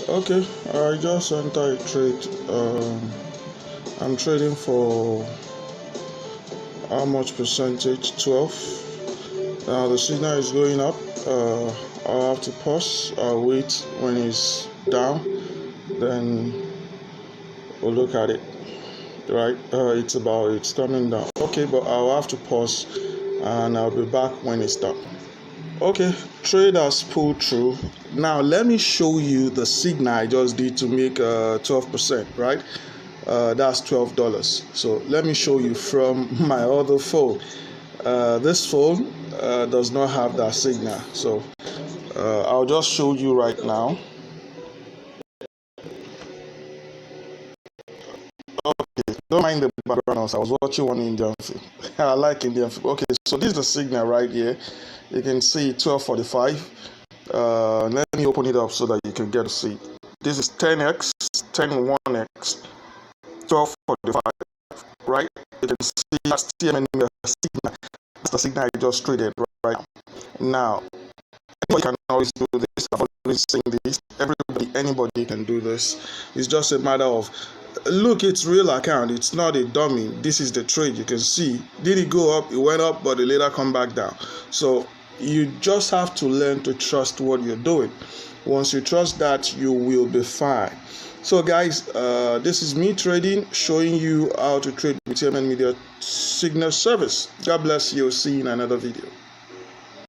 Okay, I just entered a trade. I'm trading for how much percentage? 12. Now the signal is going up. I'll have to pause. I'll wait when it's down. Then we'll look at it. Right? It's coming down. Okay, but I'll have to pause and I'll be back when it's down. Okay, trade has pulled through. Now let me show you the signal I just did to make 12%, right? That's $12. So let me show you from my other phone. This phone does not have that signal. So I'll just show you right now. Okay, don't mind the background noise. I was watching one Indian film. I like Indian film. Okay, so this is the signal right here. You can see 12:45. Let me open it up so that you can get to see. This is 10x, 101x, 12:45. Right? You can see that's TMNmedia signal. That's the signal I just traded right now. Anybody can always do this. I've always seen this. Anybody can do this. It's just a matter of look. It's real account. It's not a dummy. This is the trade. You can see. Did it go up? It went up, but it later come back down. So you just have to learn to trust what you're doing. Once you trust that, you will be fine. So guys, this is me trading, showing you how to trade with TMNmedia signal service. God bless you. See you in another video.